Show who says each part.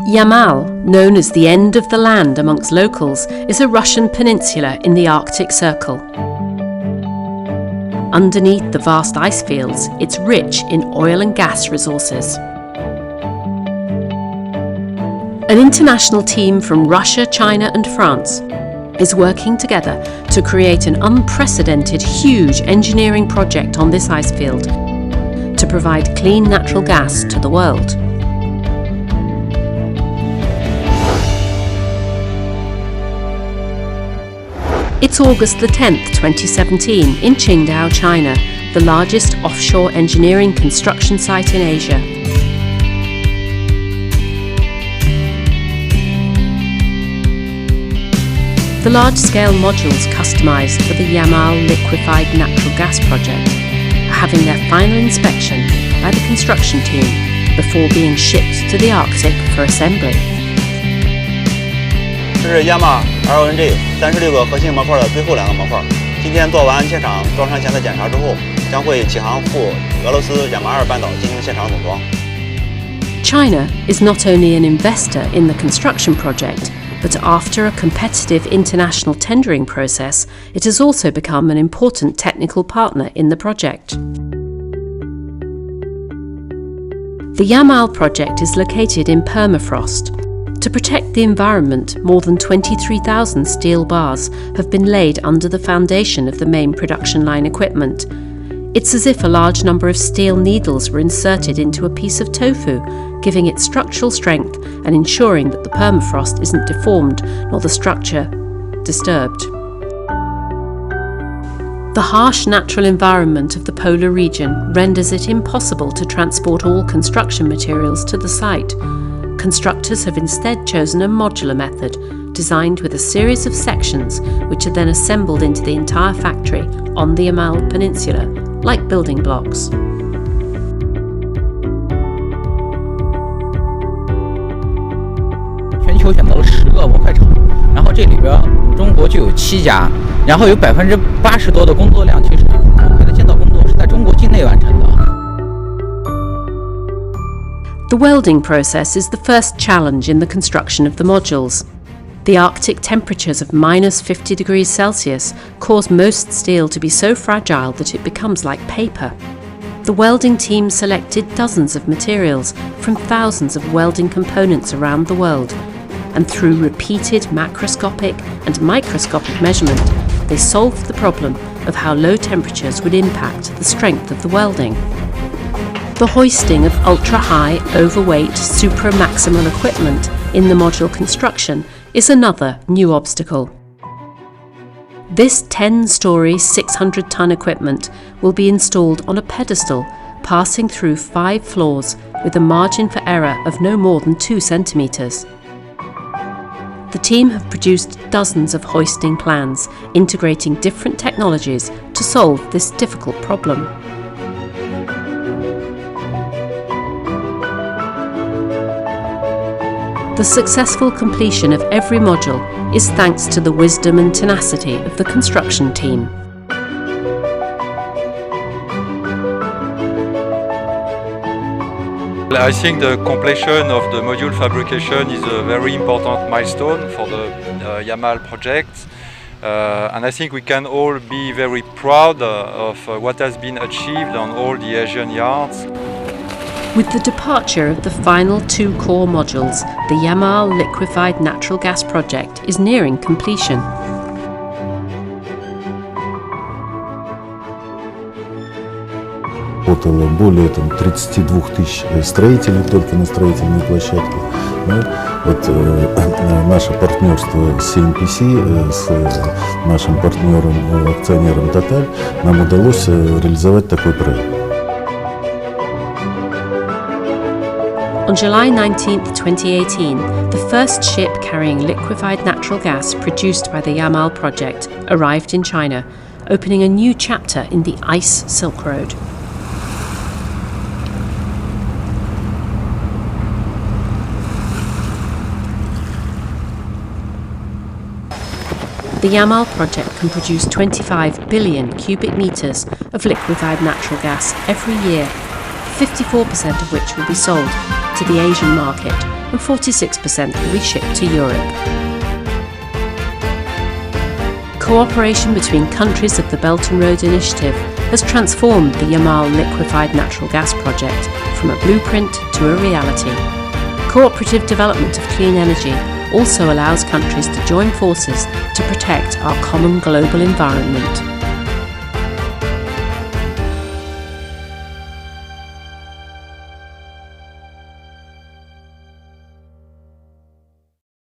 Speaker 1: Yamal, known as the end of the land amongst locals, is a Russian peninsula in the Arctic Circle. Underneath the vast ice fields, it's rich in oil and gas resources. An international team from Russia, China and France is working together to create an unprecedented, huge engineering project on this ice field to provide clean natural gas to the world. It's August the 10th, 2017 in Qingdao, China, the largest offshore engineering construction site in Asia. The large-scale modules customised for the Yamal liquefied natural gas project are having their final inspection by the construction team before being shipped to the Arctic for assembly.
Speaker 2: 这是 Yamal LNG 36个核心模块的最后2个模块，今天做完现场装船前的检查之后，将会起航赴俄罗斯亚马尔半岛进行现场总装。
Speaker 1: China is not only an investor in the construction project, but after a competitive international tendering process, it has also become an important technical partner in the project. The Yamal project is located in permafrost. To protect the environment, more than 23,000 steel bars have been laid under the foundation of the main production line equipment. It's as if a large number of steel needles were inserted into a piece of tofu, giving it structural strength and ensuring that the permafrost isn't deformed nor the structure disturbed. The harsh natural environment of the polar region renders it impossible to transport all construction materials to the site. Constructors have instead chosen a modular method, designed with a series of sections which are then assembled into the entire factory on the Yamal Peninsula, like building blocks.
Speaker 3: 全球选择了10个模块厂，然后这里边中国就有7家，然后有80%多的工作量，其实模块的建造工作是在中国境内完成的。
Speaker 1: The welding process is the first challenge in the construction of the modules. The Arctic temperatures of -50 degrees Celsius cause most steel to be so fragile that it becomes like paper. The welding team selected dozens of materials from thousands of welding components around the world, and through repeated macroscopic and microscopic measurement, they solved the problem of how low temperatures would impact the strength of the welding. The hoisting of ultra-high, overweight, supra-maximal equipment in the module construction is another new obstacle. This 10-storey, 600-ton equipment will be installed on a pedestal passing through 5 floors with a margin for error of no more than 2 centimetres. The team have produced dozens of hoisting plans, integrating different technologies to solve this difficult problem. The successful completion of every module is thanks to the wisdom and tenacity of the construction team.
Speaker 4: I think the completion of the module fabrication is a very important milestone for the Yamal project. And I think we can all be very proud of what has been achieved on all the Asian yards.
Speaker 1: With the departure of the final 2 core modules, the Yamal liquefied natural gas project is nearing completion.
Speaker 5: Работало более 32 тысяч строителей только на строительной площадке. Вот наше партнерство с CNPC, с нашим партнером, акционером Total, нам удалось реализовать такой проект.
Speaker 1: On July 19, 2018, the first ship carrying liquefied natural gas produced by the Yamal project arrived in China, opening a new chapter in the Ice Silk Road. The Yamal project can produce 25 billion cubic metres of liquefied natural gas every year, 54% of which will be sold to the Asian market and 46% will be shipped to Europe. Cooperation between countries of the Belt and Road Initiative has transformed the Yamal liquefied natural gas project from a blueprint to a reality. Cooperative development of clean energy also allows countries to join forces to protect our common global environment.